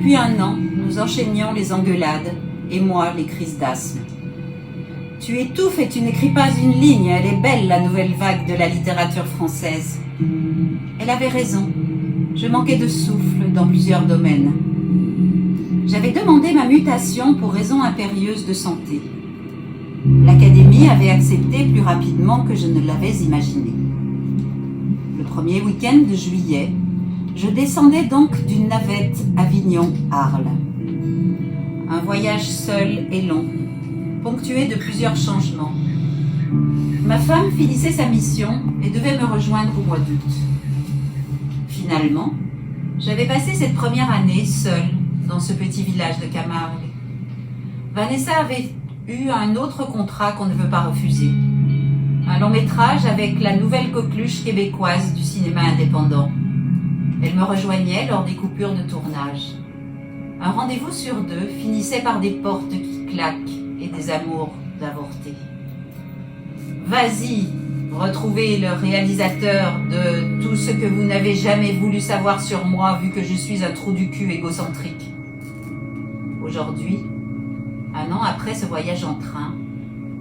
Depuis 1 an, nous enchaînions les engueulades, et moi les crises d'asthme. Tu étouffes et tu n'écris pas une ligne, elle est belle la nouvelle vague de la littérature française. Elle avait raison, je manquais de souffle dans plusieurs domaines. J'avais demandé ma mutation pour raison impérieuse de santé. L'Académie avait accepté plus rapidement que je ne l'avais imaginé. Le premier week-end de juillet, je descendais donc d'une navette Avignon-Arles. Un voyage seul et long, ponctué de plusieurs changements. Ma femme finissait sa mission et devait me rejoindre au mois d'août. Finalement, j'avais passé cette première année seule dans ce petit village de Camargue. Vanessa avait eu un autre contrat qu'on ne veut pas refuser. Un long métrage avec la nouvelle coqueluche québécoise du cinéma indépendant. Elle me rejoignait lors des coupures de tournage. Un rendez-vous sur 2 finissait par des portes qui claquent et des amours d'avorter. Vas-y, retrouvez le réalisateur de tout ce que vous n'avez jamais voulu savoir sur moi vu que je suis un trou du cul égocentrique. Aujourd'hui, 1 an après ce voyage en train,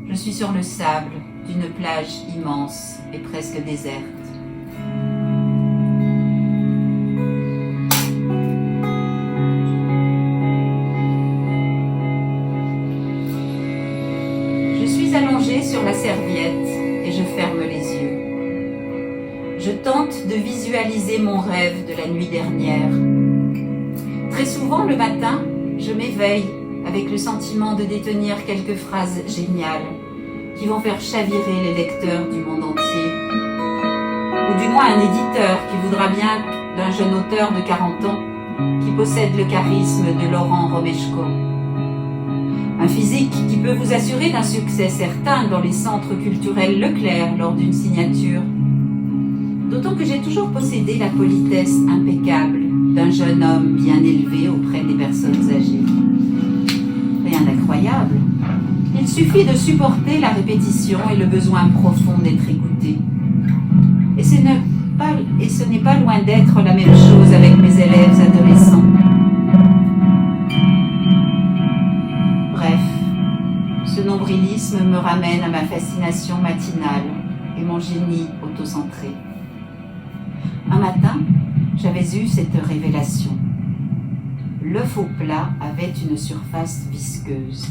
je suis sur le sable d'une plage immense et presque déserte. Je suis allongée sur la serviette et je ferme les yeux. Je tente de visualiser mon rêve de la nuit dernière. Très souvent le matin, je m'éveille avec le sentiment de détenir quelques phrases géniales qui vont faire chavirer les lecteurs du monde entier. Ou du moins un éditeur qui voudra bien d'un jeune auteur de 40 ans qui possède le charisme de Laurent Romeshko. Un physique qui peut vous assurer d'un succès certain dans les centres culturels Leclerc lors d'une signature. D'autant que j'ai toujours possédé la politesse impeccable d'un jeune homme bien élevé auprès des personnes âgées. Rien d'incroyable. Il suffit de supporter la répétition et le besoin profond d'être écouté. Et ce n'est pas loin d'être la même chose avec mes élèves adolescents. Bref, ce nombrilisme me ramène à ma fascination matinale et mon génie autocentré. Un matin, j'avais eu cette révélation. L'œuf au plat avait une surface visqueuse.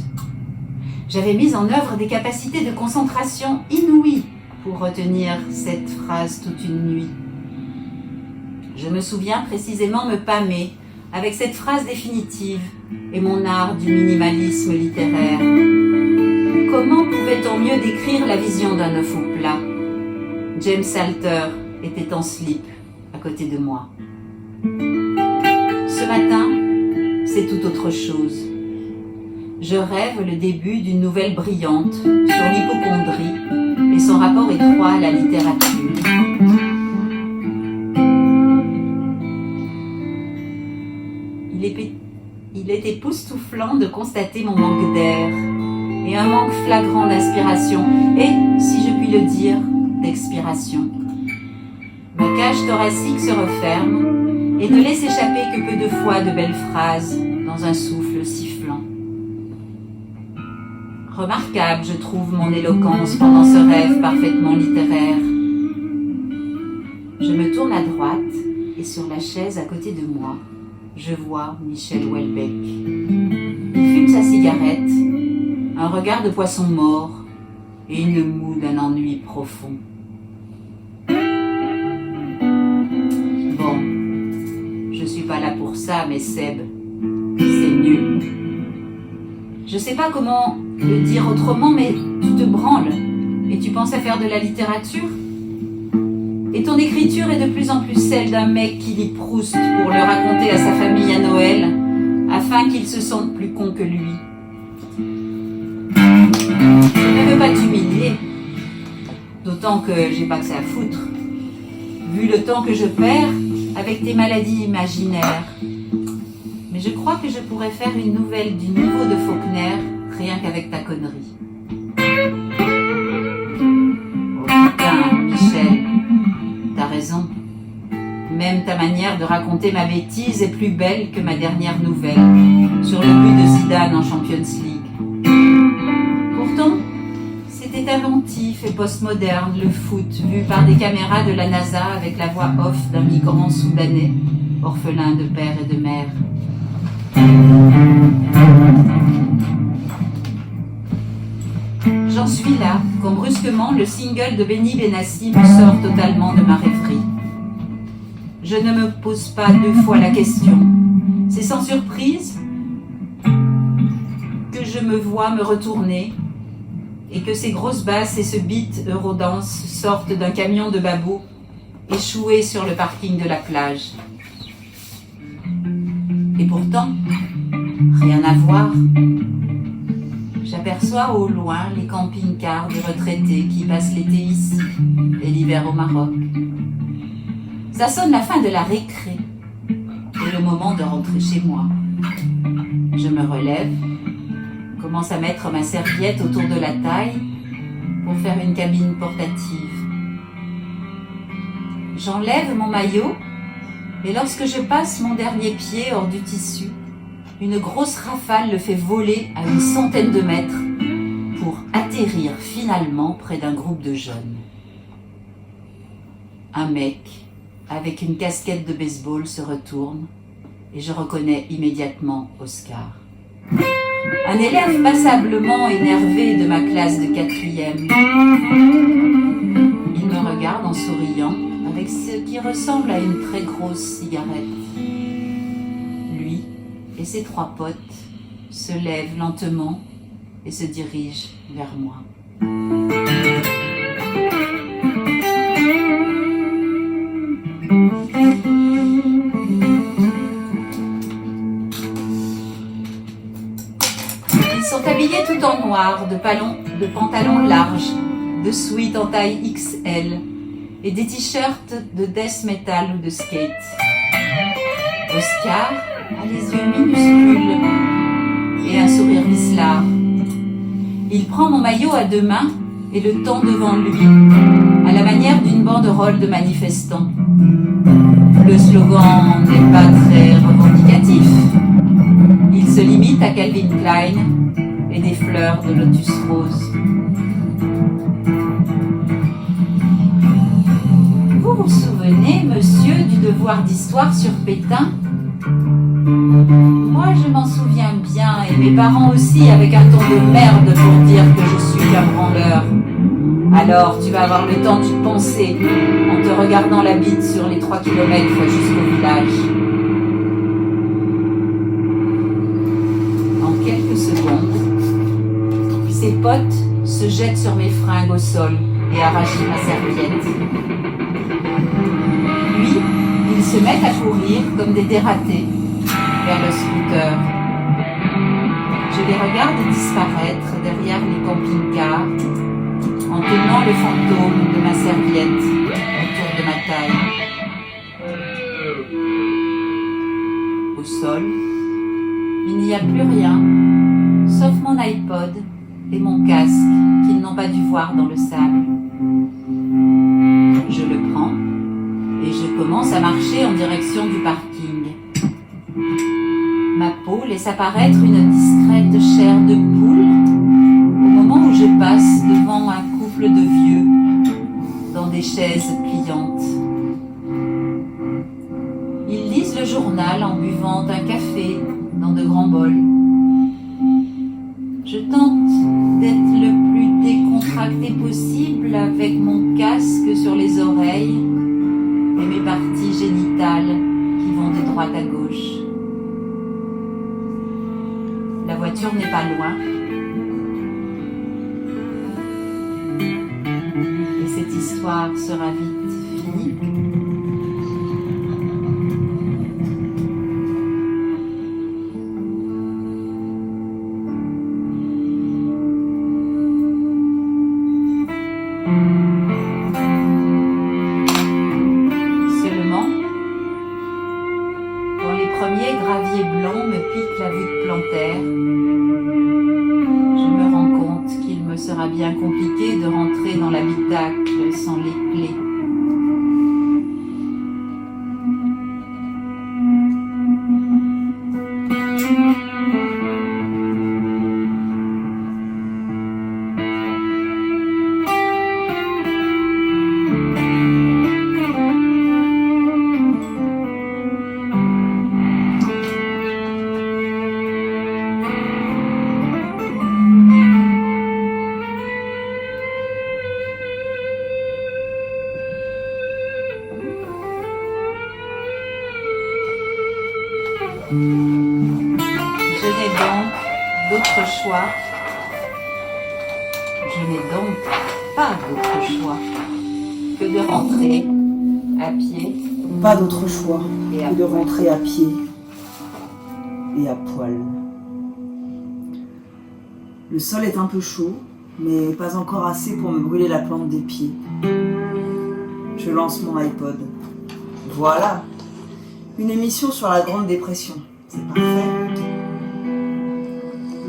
J'avais mis en œuvre des capacités de concentration inouïes pour retenir cette phrase toute une nuit. Je me souviens précisément me pâmer avec cette phrase définitive et mon art du minimalisme littéraire. Comment pouvait-on mieux décrire la vision d'un œuf au plat ? James Salter était en slip à côté de moi. Ce matin, c'est tout autre chose. Je rêve le début d'une nouvelle brillante sur l'hypocondrie et son rapport étroit à la littérature. Il est époustouflant de constater mon manque d'air et un manque flagrant d'inspiration et, si je puis le dire, d'expiration. Ma cage thoracique se referme et ne laisse échapper que peu de fois de belles phrases dans un souffle sifflant. Remarquable, je trouve, mon éloquence pendant ce rêve parfaitement littéraire. Je me tourne à droite et sur la chaise à côté de moi, je vois Michel Houellebecq. Il fume sa cigarette, un regard de poisson mort et une moue d'un ennui profond. Bon, je suis pas là pour ça, mais Seb, c'est nul. Je sais pas comment le dire autrement, mais tu te branles et tu penses à faire de la littérature ? Et ton écriture est de plus en plus celle d'un mec qui lit Proust pour le raconter à sa famille à Noël, afin qu'il se sente plus con que lui. Je ne veux pas t'humilier, d'autant que j'ai pas que ça à foutre, vu le temps que je perds avec tes maladies imaginaires. Mais je crois que je pourrais faire une nouvelle du niveau de Faulkner, rien qu'avec ta connerie. Oh putain, Michel, t'as raison. Même ta manière de raconter ma bêtise est plus belle que ma dernière nouvelle sur le but de Zidane en Champions League. Pourtant, c'était inventif et postmoderne, le foot, vu par des caméras de la NASA avec la voix off d'un migrant soudanais, orphelin de père et de mère. J'en suis là, quand brusquement le single de Benny Benassi me sort totalement de ma rêverie. Je ne me pose pas deux fois la question. C'est sans surprise que je me vois me retourner et que ces grosses basses et ce beat Eurodance sortent d'un camion de babou échoué sur le parking de la plage. Et pourtant, rien à voir. J'aperçois au loin les camping-cars de retraités qui passent l'été ici et l'hiver au Maroc. Ça sonne la fin de la récré et le moment de rentrer chez moi. Je me relève, commence à mettre ma serviette autour de la taille pour faire une cabine portative. J'enlève mon maillot et lorsque je passe mon dernier pied hors du tissu, une grosse rafale le fait voler à une centaine de mètres pour atterrir finalement près d'un groupe de jeunes. Un mec avec une casquette de baseball se retourne et je reconnais immédiatement Oscar. Un élève passablement énervé de ma classe de 4e. Il me regarde en souriant avec ce qui ressemble à une très grosse cigarette. Lui et ses 3 potes se lèvent lentement et se dirigent vers moi. Ils sont habillés tout en noir, de pantalons larges, de sweats en taille XL et des t-shirts de death metal ou de skate. Oscar a les yeux minuscules et un sourire vicelard. Il prend mon maillot à 2 mains et le tend devant lui, à la manière d'une banderole de manifestants. Le slogan n'est pas très revendicatif. Il se limite à Calvin Klein et des fleurs de lotus rose. Vous vous souvenez, monsieur, du devoir d'histoire sur Pétain ? Moi, je m'en souviens bien, et mes parents aussi, avec un ton de merde pour dire que je suis un branleur. Alors, tu vas avoir le temps d'y penser, en te regardant la bite sur les 3 kilomètres jusqu'au village. En quelques secondes, ses potes se jettent sur mes fringues au sol et arrachent ma serviette. Puis, ils se mettent à courir comme des dératés vers le scooter. Je les regarde disparaître derrière les camping-cars en tenant le fantôme de ma serviette autour de ma taille. Au sol, il n'y a plus rien, sauf mon iPod et mon casque qu'ils n'ont pas dû voir dans le sable. Je le prends et je commence à marcher en direction du parking. Ma peau laisse apparaître une discrète chair de poule au moment où je passe devant un couple de vieux dans des chaises pliantes. Ils lisent le journal en buvant un café dans de grands bols. Je tente d'être le plus décontracté possible avec mon casque sur les oreilles et mes parties génitales qui vont de droite à gauche. La voiture n'est pas loin. Et cette histoire sera vite finie. Seulement, quand les premiers graviers blancs me piquent la voûte plantaire, je me rends compte qu'il me sera bien compliqué de rentrer dans l'habitacle sans les clés. Je n'ai donc d'autre choix. Je n'ai donc pas d'autre choix que de rentrer à pied. Pas d'autre choix que de rentrer à pied et à poil. Le sol est un peu chaud, mais pas encore assez pour me brûler la plante des pieds. Je lance mon iPod. Voilà, une émission sur la Grande Dépression. C'est parfait.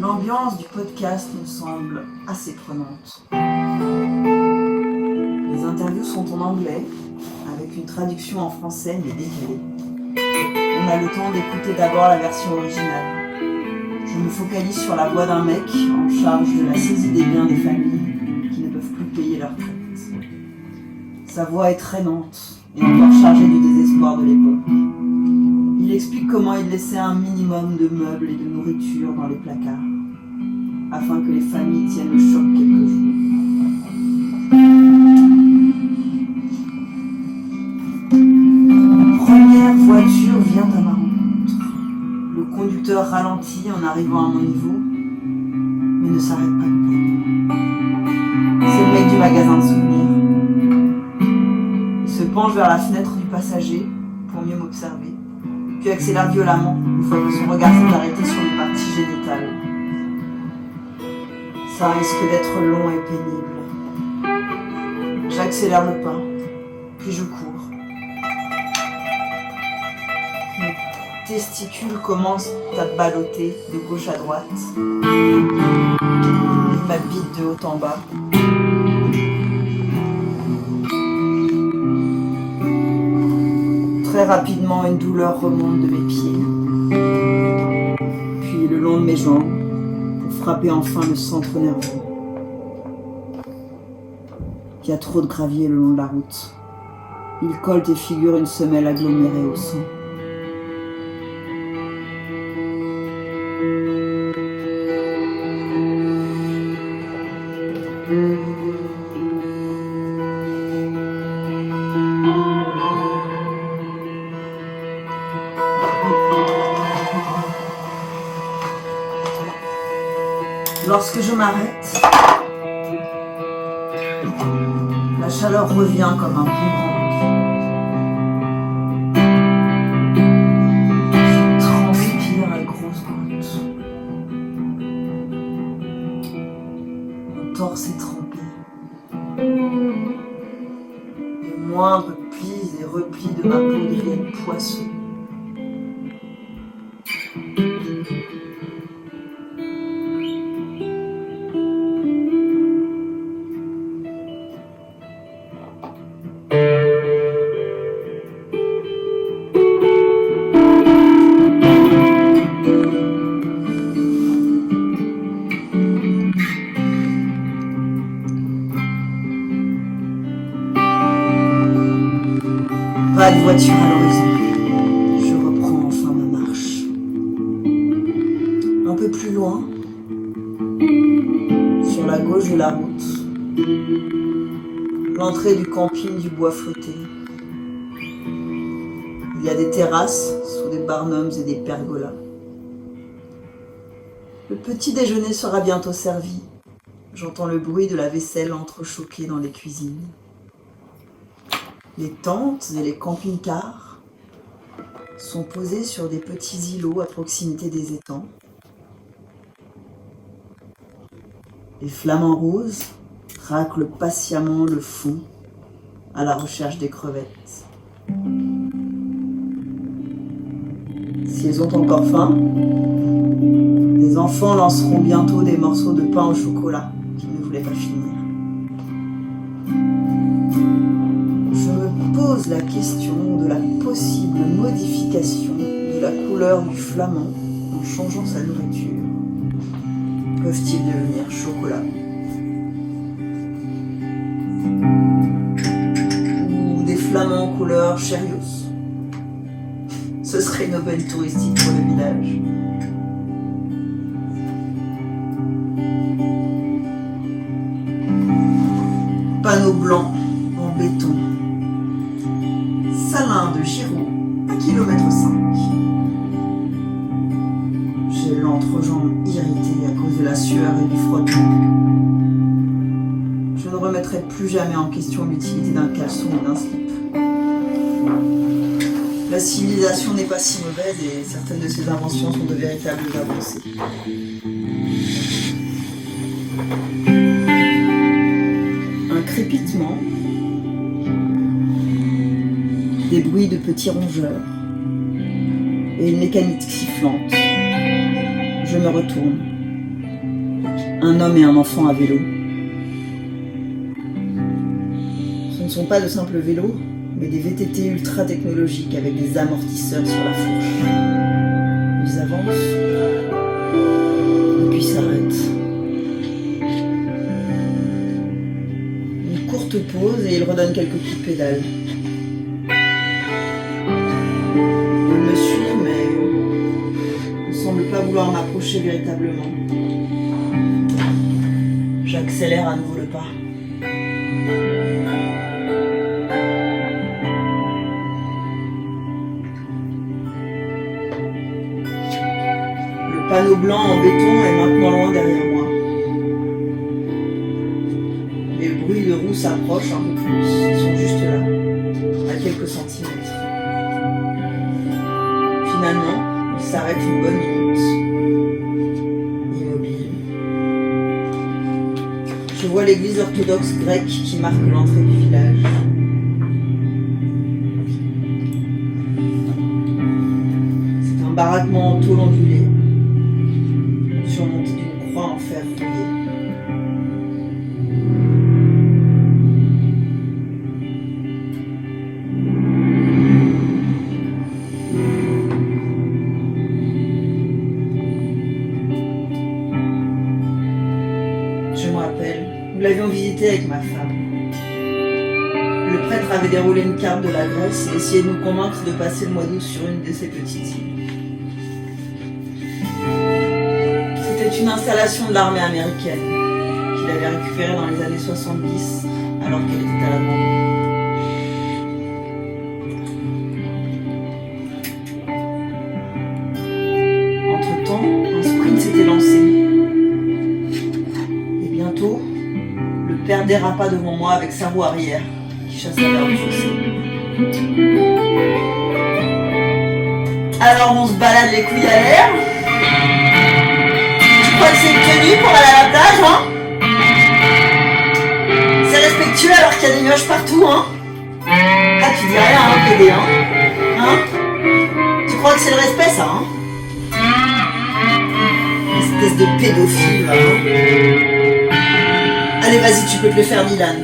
L'ambiance du podcast me semble assez prenante. Les interviews sont en anglais, avec une traduction en français mais décalée. On a le temps d'écouter d'abord la version originale. Je me focalise sur la voix d'un mec en charge de la saisie des biens des familles qui ne peuvent plus payer leur retraite. Sa voix est traînante et encore chargée du désespoir de l'époque. Il explique comment il laissait un minimum de meubles et de nourriture dans les placards, afin que les familles tiennent le choc quelques jours. Une première voiture vient à ma rencontre. Le conducteur ralentit en arrivant à mon niveau, mais ne s'arrête pas de peine. C'est le mec du magasin de souvenirs. Il se penche vers la fenêtre du passager pour mieux m'observer, puis accélère violemment une fois que son regard s'est arrêté sur mes parties génitales. Ça risque d'être long et pénible. J'accélère le pas, puis je cours. Mes testicules commencent à balloter de gauche à droite. Il m'habite de haut en bas. Très rapidement, une douleur remonte de mes pieds, puis le long de mes jambes, pour frapper enfin le centre nerveux. Il y a trop de gravier le long de la route. Il colle et figure une semelle agglomérée au sang. Lorsque je m'arrête, la chaleur revient comme un boomerang. Je transpire à grosses gouttes. Mon torse est trempé. Les moindres plis et replis de ma peau deviennent poisseux. Pas de voiture à l'horizon. Je reprends enfin ma marche. Un peu plus loin, sur la gauche de la route, l'entrée du camping du Bois Flotté. Il y a des terrasses sous des barnums et des pergolas. Le petit déjeuner sera bientôt servi. J'entends le bruit de la vaisselle entrechoquée dans les cuisines. Les tentes et les camping-cars sont posés sur des petits îlots à proximité des étangs. Les flamants roses raclent patiemment le fond à la recherche des crevettes. S'ils ont encore faim, les enfants lanceront bientôt des morceaux de pain au chocolat qu'ils ne voulaient pas finir. Je me pose la question de la possible modification de la couleur du flamand en changeant sa nourriture. Peuvent-ils devenir chocolat? Ou des flamands couleur Cheerios? Ce serait une aubaine touristique pour le village. Panneau blanc en béton. Salin de Giraud, à km 5. j'ai l'entrejambe irritée à cause de la sueur et du frottement. Je ne remettrai plus jamais en question l'utilité d'un caleçon ou d'un slip. La civilisation n'est pas si mauvaise et certaines de ses inventions sont de véritables avancées. Un crépitement, des bruits de petits rongeurs et une mécanique sifflante. Je me retourne. Un homme et un enfant à vélo. Ce ne sont pas de simples vélos, mais des VTT ultra technologiques avec des amortisseurs sur la fourche. Ils avancent, et puis s'arrêtent. Une courte pause et ils redonnent quelques coups de pédale. Ils me suivent, mais ne semblent pas vouloir m'approcher véritablement. J'accélère à nouveau le pas. Le panneau blanc en béton est maintenant loin derrière moi. Les bruits de roues s'approchent un peu plus. Ils sont juste là, à quelques centimètres. Finalement, ils s'arrêtent une bonne minute. Immobile. Je vois l'église orthodoxe grecque qui marque l'entrée du village. C'est un baraquement en tôle ondulée, surmonté d'une croix en fer rouillé. Je me rappelle, nous l'avions visité avec ma femme. Le prêtre avait déroulé une carte de la Grèce et essayé de nous convaincre de passer le mois d'août sur une de ces petites îles. C'était une installation de l'armée américaine qu'il avait récupérée dans les années 70 alors qu'elle était à l'abandon. Entre-temps, un sprint s'était lancé. Et bientôt, le père dérapa devant moi avec sa roue arrière qui chassait vers le fossé. Alors on se balade les couilles à l'air. Tu crois que c'est une tenue pour aller à la plage, hein? C'est respectueux alors qu'il y a des mioches partout, hein? Ah, tu dis rien, hein, PD, hein? Hein? Tu crois que c'est le respect, ça, hein? Espèce de pédophile, hein? Allez, vas-y, tu peux te le faire, Dylan.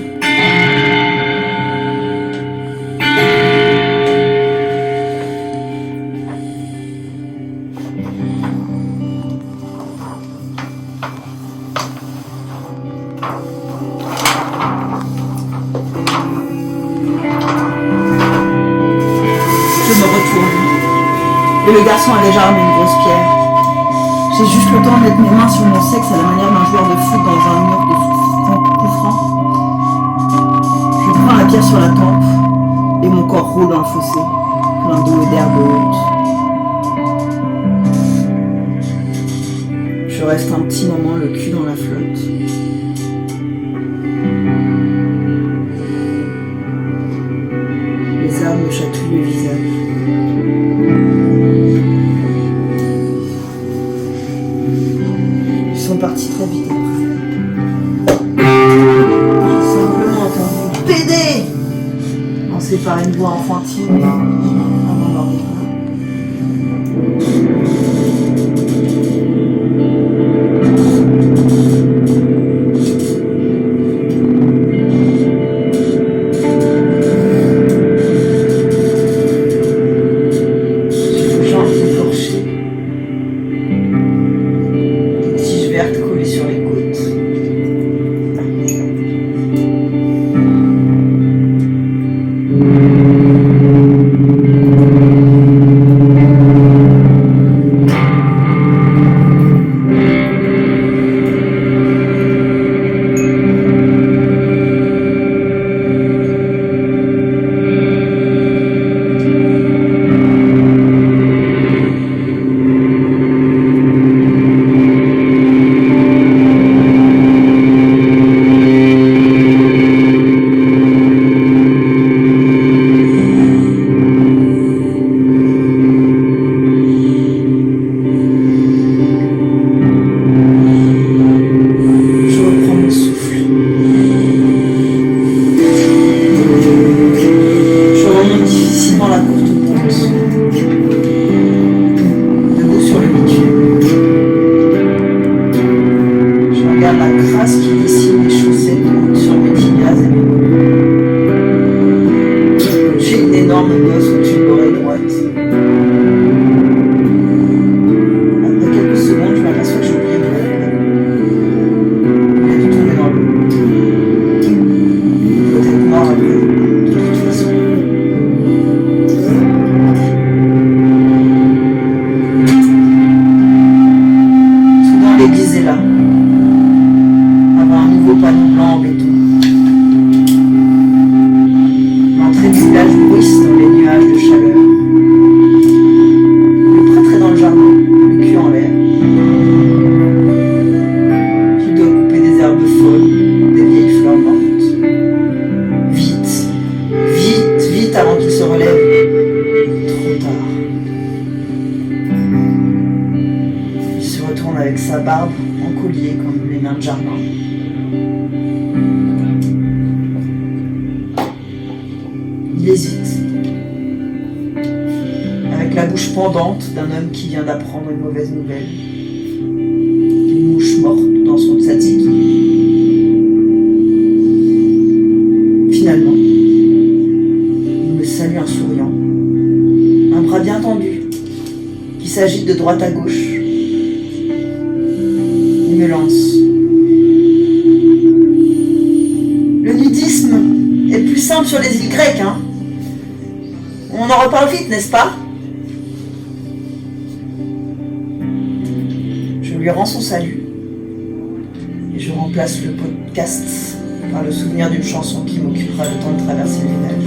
Et le garçon a déjà armé une grosse pierre. J'ai juste le temps de mettre mes mains sur mon sexe à la manière d'un joueur de foot dans un mur de coup franc. Je prends la pierre sur la tempe et mon corps roule dans le fossé, plein d'eau et d'herbe haute. Je reste un petit moment le cul dans la flotte. Les arbres me chatouillent le visage. Ils sont partis très vite après. J'ai simplement entendu PD lancé par une voix enfantine avant leur départ. Sur les côtes. tourne avec sa barbe en collier comme les nains de jardin. Il hésite, avec la bouche pendante d'un homme qui vient d'apprendre une mauvaise nouvelle. Une mouche morte dans son tzatziki. Finalement, il me salue en souriant, un bras bien tendu, qui s'agite de droite à gauche. Il me lance. Le nudisme est plus simple sur les îles grecques, hein? On en reparle vite, n'est-ce pas? Je lui rends son salut et je remplace le podcast par le souvenir d'une chanson qui m'occupera le temps de traverser le village.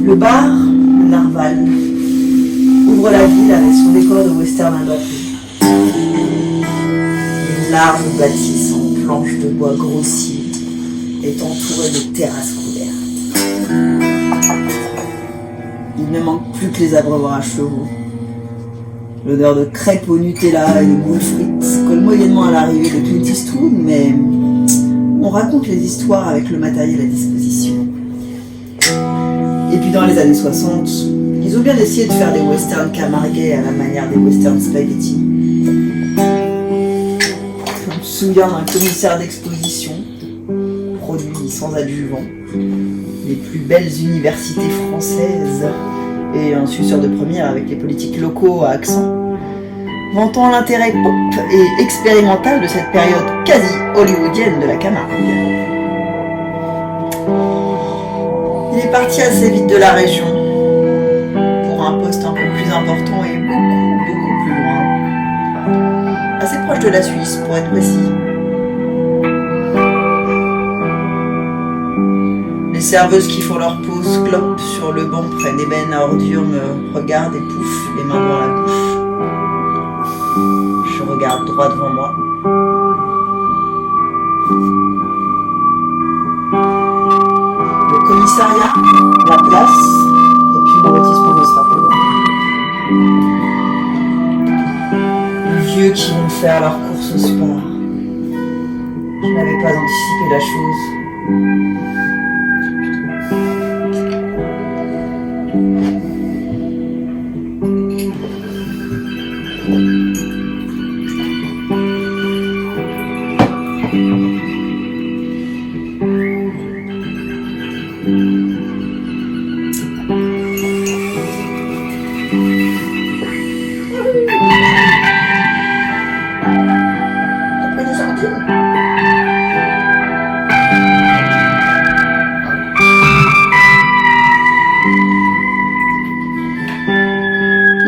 Le bar, le Narval, ouvre la ville avec son décor de western adapté. Une large bâtisse en planches de bois grossier est entourée de terrasses couvertes. Il ne manque plus que les abreuvoirs à chevaux. L'odeur de crêpes au Nutella et de moules frites colle moyennement à l'arrivée de Clint Eastwood, mais on raconte les histoires avec le matériel à disposition. Et puis dans les années 60, ils ont bien essayé de faire des westerns camarguais à la manière des westerns spaghetti. Je me souviens d'un commissaire d'exposition, produit sans adjuvant, les plus belles universités françaises et un suceur de première avec les politiques locaux à accent, vantant l'intérêt pop et expérimental de cette période quasi hollywoodienne de la Camargue. Il est parti assez vite de la région pour un poste un peu plus important et beaucoup plus loin, assez proche de la Suisse pour être précis. Les serveuses qui font leur pause clope sur le banc près des bennes à ordures me regardent et pouffent les mains dans la bouche. Je regarde droit devant moi. Le commissariat, la place, et puis le lotissement ne sera pas loin. Les vieux qui vont faire leurs courses au sport. Je n'avais pas anticipé la chose.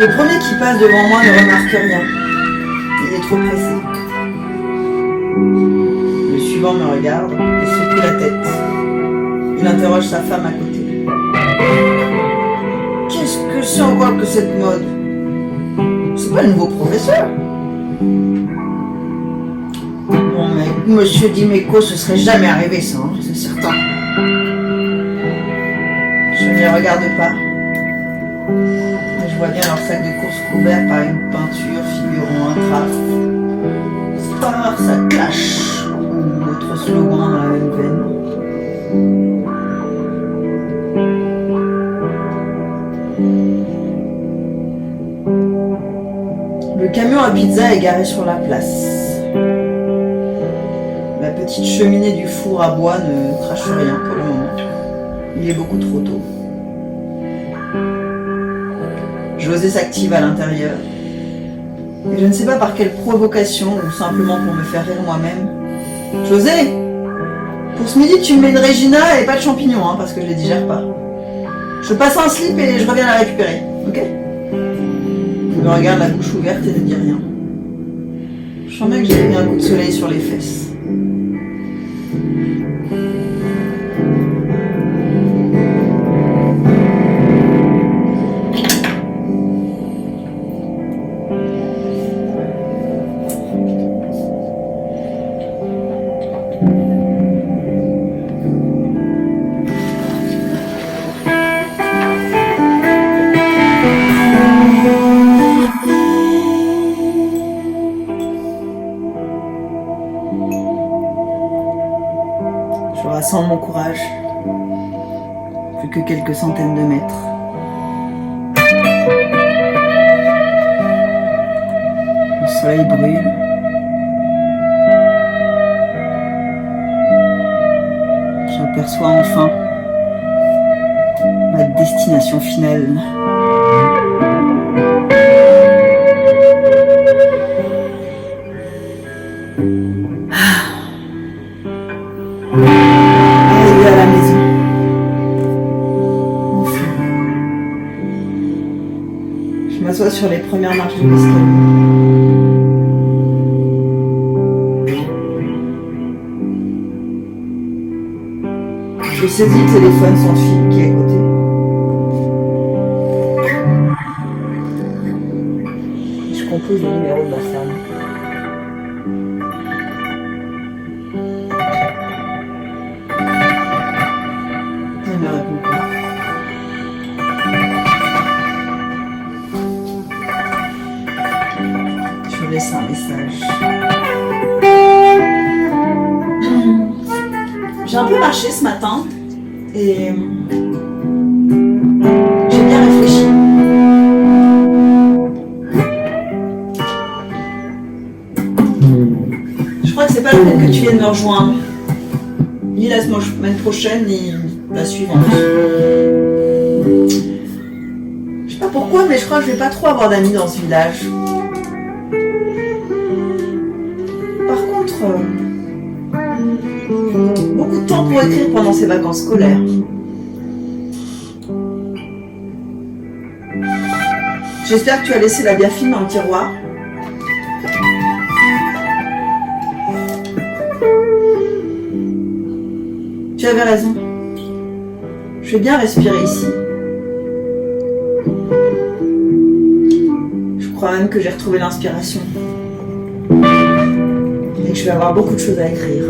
Le premier qui passe devant moi ne remarque rien. Il est trop pressé. Le suivant me regarde et secoue la tête. Il interroge sa femme à côté. Qu'est-ce que c'est encore que cette mode? C'est pas le nouveau professeur? Bon, mais Monsieur Dimeco, ce serait jamais arrivé ça, hein, c'est certain. Je ne les regarde pas. Je vois bien leur sac de course couvert par une peinture figurant un traf. Spar, ça clash. Ou autre slogan dans la même veine. Le camion à pizza est garé sur la place. La petite cheminée du four à bois ne crache rien pour le moment. Il est beaucoup trop tôt. José s'active à l'intérieur. Et je ne sais pas par quelle provocation ou simplement pour me faire rire moi-même. José, pour ce midi, tu me mets une Regina et pas de champignons, hein, parce que je les digère pas. Je passe un slip et je reviens la récupérer, ok? Il me regarde la bouche ouverte et ne dit rien. Je sens bien que j'ai mis un coup de soleil sur les fesses. Je rassemble mon courage. Plus que quelques centaines de mètres. Le soleil brûle. J'aperçois enfin ma destination finale. Arrivé à la maison. Enfin. Je m'assois sur les premières marches de l'escalier. Je saisis le téléphone sans fil qui est à côté. Je compose le numéro de ma femme. Elle ne répond pas. Je laisse un message. J'ai un peu marché ce matin et j'ai bien réfléchi. Je crois que c'est pas la peine que tu viennes me rejoindre, ni la semaine prochaine, ni la suivante. Je sais pas pourquoi, mais je crois que je vais pas trop avoir d'amis dans ce village. Par contre, beaucoup de temps pour écrire pendant ces vacances scolaires. J'espère que tu as laissé la biafine dans le tiroir. Tu avais raison. Je vais bien respirer ici. Je crois même que j'ai retrouvé l'inspiration. Et que je vais avoir beaucoup de choses à écrire.